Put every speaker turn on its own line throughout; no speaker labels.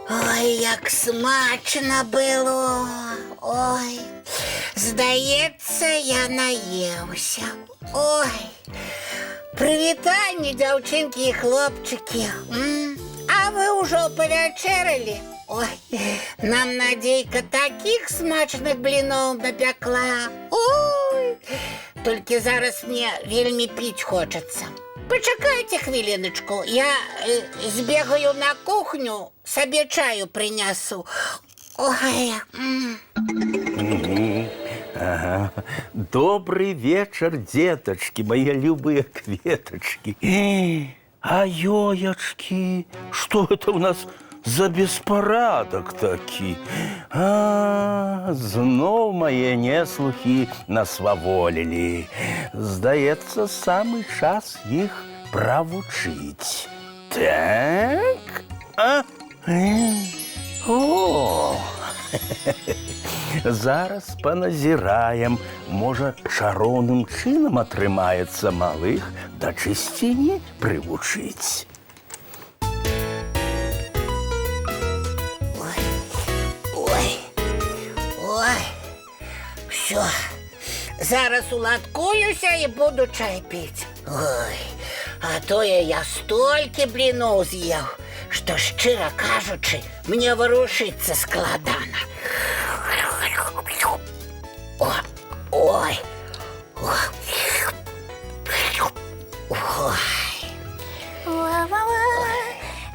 Ой, як смачно було. Ой, здається, я наївся. Ой, привітання, дівчинки і хлопчики. А ви вже повечеряли? Ой, нам Надійка таких смачних блінов напекла. Ой, тільки зараз мені вельми пить хочеться. Почекайте хвилиночку, я збігаю на кухню, собі чаю принесу. Ой.
Ага. Добрый вечер, деточки, мои любые кветочки. А ёечки, что это у нас за беспорядок таки? Знов мои неслухи насваволили. Здається, самый час їх правучить. Так? О! Зараз поназираем, може, чаровним чином атрымаецца малых да чысціні прывучыць.
Ой, все, зараз уладкуюся і буду чай пить. Ой, а то я стільки блінов з'їв, що, щиро кажучи, мені ворушиться складано. Ой.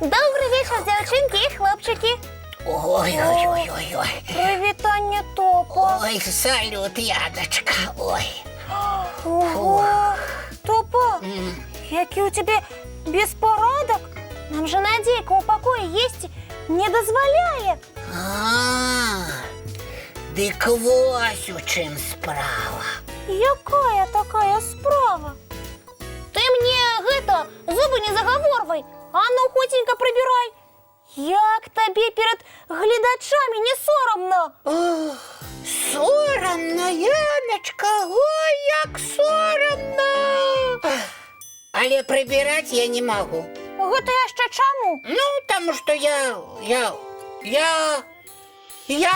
Добрий вечір, дівчинки і хлопчики.
Ой.
Привітання, Топо.
Ой, салют, Ядочка. Ой.
Ого, Топо, який у тебе беспорядок? Нам же Надейка у покоя есть не дозволяє.
Дик ось у чим справа.
Якая такая справа? Ты мне, зубы не заговорвай, а ну хотенько прибирай. Як тобі перед глядачами не соромно?
Соромно, Яночка, ой, як соромно. Але прибирать я не могу.
Гэта яшчэ чаму?
Ну, тому что я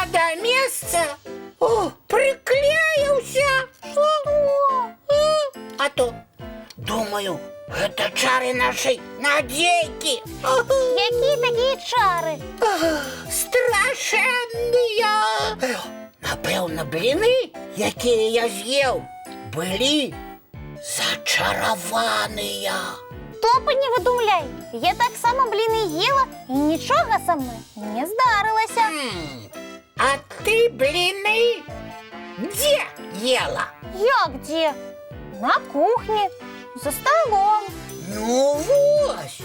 до места приклеился. А то, думаю, это чары нашей Надейки.
Які такі чари?
Страшенные. Напевно, блины, які я з'їв, были зачарованные.
Топа, не видумляй. Я так само бліни їла і нічого со мною не здарилося.
А ты блины где ела?
Як де? На кухні, за столом.
Ну вось,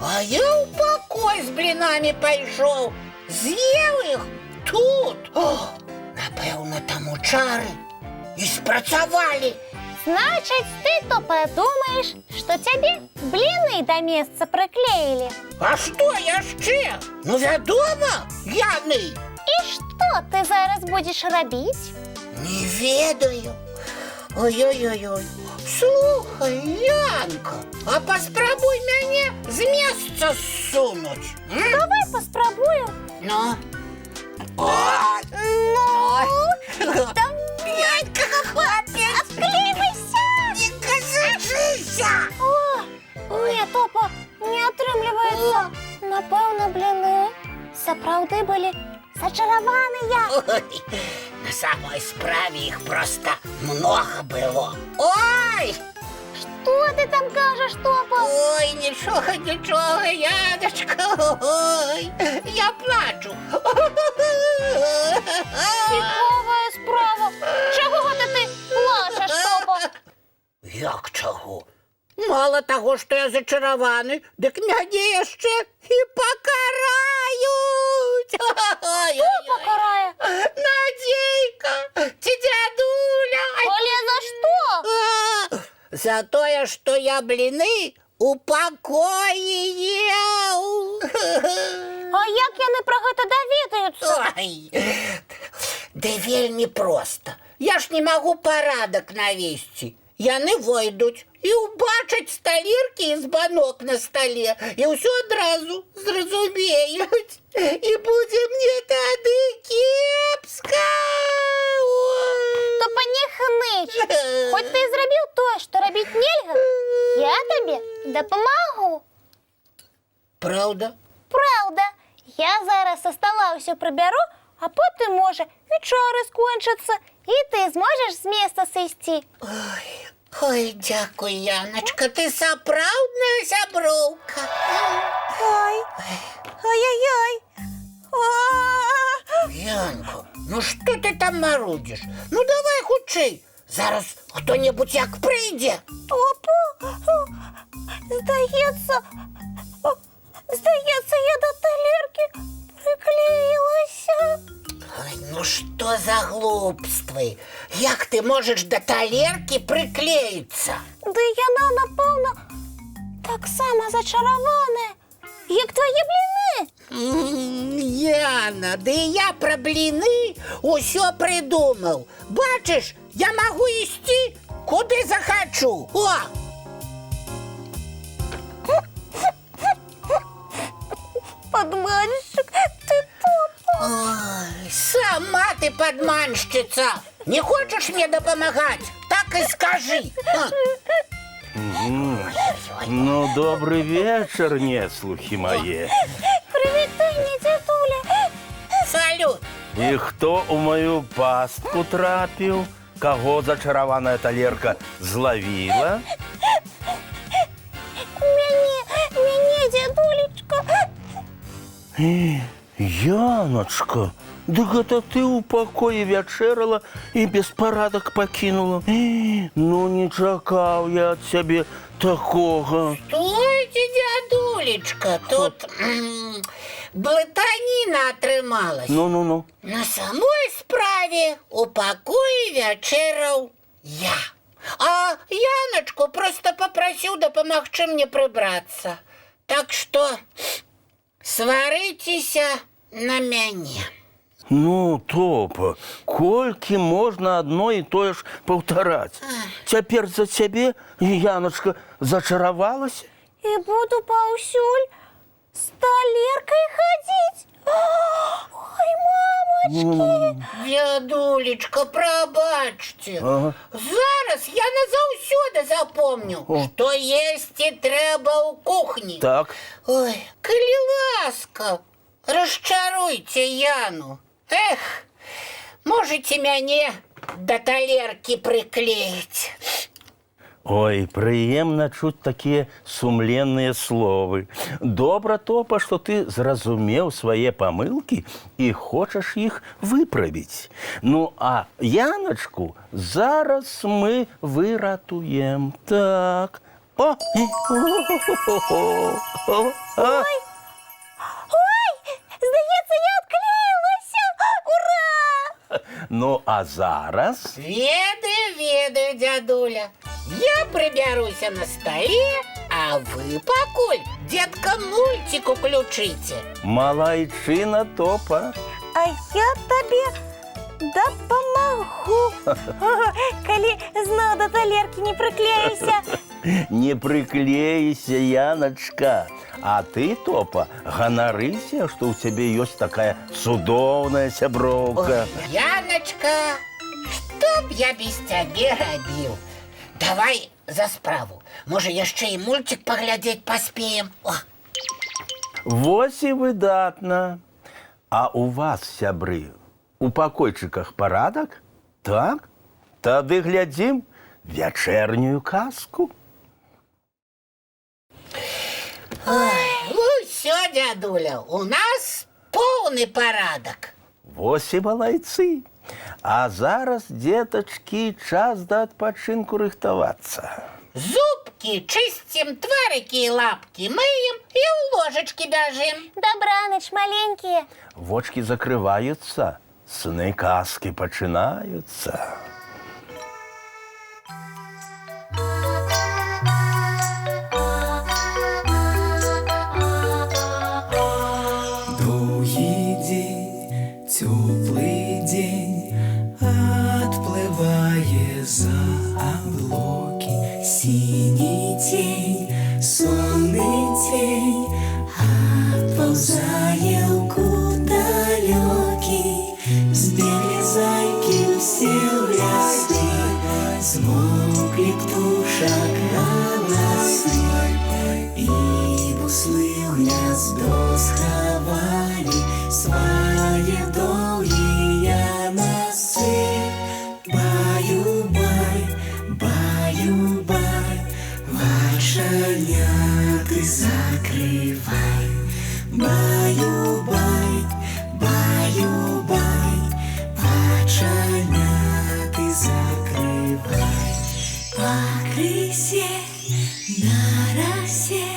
а я в покой з блинами пойшов, з'їв їх тут. Напевно, там чари і спрацювали.
Значит, ты, Топа, думаешь, что тебе блины до места приклеили?
А що я ще? Ну, відомо, Яний.
И что ты зараз будешь робить?
Не ведаю. Ой-ой-ой. Слухай, Янка, а поспробуй мене з місця зсунуть.
Давай поспробуем.
Ну?
Там
Янка, хлопець.
отклеивайся!
Не кажися!
Ні, Топа, не отрымливается. Напевно, блины сапраўды были зачарованные.
Ой, на самой справе их просто много было. Ой!
Что ты там кажешь, Топа?
Ой, нічого, Яночка. Ой, я плачу.
Цікава справа. Чого ти плачеш, Топа?
Як чого? Мало того, що я зачарований, так мене ще і покарають.
Хто покарає?
Надійка, чи дядуля.
Але за що?
за тое, што я бліны у пакоі ел.
А як яны пра гэта даведаюцца?
Ой, да вельмі проста. Я ж не магу парадак навесці. Яны войдуць і ўбачаць сталеркі з банок на стале, і ўсё адразу зразумеюць. І будзе мне тады кепска.
То не хныч. Хоць ты і зрабіў тое, што рабіць нельга, я табе дапамагу.
Праўда?
Праўда. Я зараз са стала ўсё прыбяру, а потым, можа, вечары скончацца, і ты зможаш з места сысці.
Ой, дзякуй, Яночка, ты сапраўдная сяброўка.
Ой, ай-яй-яй.
Янко, ну што ты там марудзіш? Ну давай хутчэй, зараз хто-небудзь як прыйдзе.
Опа, здаецца, я да талеркі прыклеілася.
Ой, ну што за глупствы? Як ты можаш да талеркі прыклеіцца?
Ды яна, напэўна, таксама зачараваная, як твае бліны.
Яна, ды я пра бліны усё прыдумаў. Бачыш, я магу ісці куды захачу. О!
Падманшчык, ты топа.
Ой, сама ты падманшчыца. Не хочаш мне дапамагаць? Так і скажы.
Ну, добрый вечер, неслухи мои.
Прывітанне, дзядуля.
Салют.
И кто у мою пастку трапил? Кого зачарована талерка зловила?
Мяне, дзядулечка.
Яночка, дык это ты у пакоі вячэрала і беспарадак пакінула. Ну, не чакаў я ад цябе такога.
Стойте, дядулечка, тут блытаніна атрымалась.
Ну.
На самой справе у пакоі вячэраў я. А Яночку просто попросіў дапамагчы мне прыбрацца. Так што сварыцеся на мяне.
Ну, Топа, колькі можна адно і тое ж паўтараць? Цяпер за цябе Яночка зачаравалася?
І буду паўсюль з талеркай хадзіць. Ой, мамочки.
Дядулечка, прабачце. Зараз я назаўсёды запомню, што есці трэба ў кухні.
Так.
Ой, калі ласка, расчаруйце Яну. Эх, можете мяне да талеркі прыклеіць.
Ой, прыемна чуць такія сумленныя словы. Добра, Топа, што ты зразумеў свае памылкі і хочаш іх выправіць. Ну, а Яначку зараз мы выратуем. Так. О!
Ой, здаецца, я адклеілася. Ура!
Ну, а зараз...
Ведаю, дзядуля. Я прыбяруся на стале, а вы пакуль, дзедка, мульцік уключыце.
Малайчына, Топа.
А я табе дапамагу. Калі зноў да талеркі не прыклеюся.
Не прыклейся, Яночка. А ты, Топа, ганарыся, што ў цябе ёсць такая цудоўная сяброўка.
Ой, Яночка, што б я без цябе рабіў? Давай за справу. Можа, яшчэ і мульцік паглядзець паспеем.
Вось і выдатна. А у вас, сябры, у пакойчыках парадак? Так? Тады глядзім вячэрнюю казку.
Ой, усё, дзядуля, у нас поўны парадак.
Вось і малайцы. А зараз, дзетачкі, час да адпачынку рыхтавацца.
Зубкі чысцім, тварыкі і лапкі мыем і ў ложачкі бяжым.
Добраныч, маленькія.
Вочкі закрываюцца, сны казкі пачынаюцца.
за облоки. Синий тень, сонный тень, отползая в кут далекий. Сбегли зайки все в лесы, смолкли птушек голосы, и буслы в гнездо сховали свои долгие носы. Баю-бай, баю-бай, вальшаняты закрывай. Баю-бай, баю-бай, вальшаняты закрывай. По крысе на росе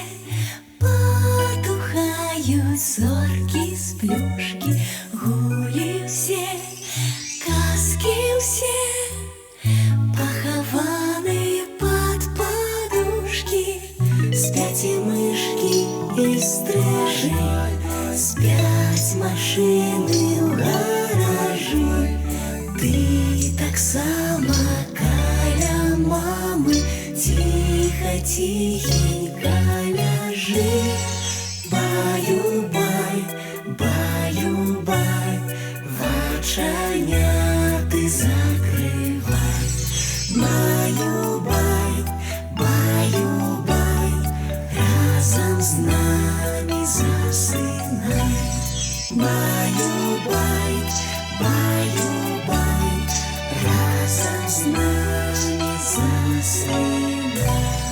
потухают зорки с плюшки. Гули все, казки все, похованы под подушки. Спят и мышки, и стрижи, спят машины в гаражи. Ты так само каля мамы, тихо-тихенько ляжи. Баю-бай, баю-бай, вальшаняты закрывай. Баю-бай, баю-бай, разом с нами засынай. Баю-бай, баю-бай, разом с нами засынай.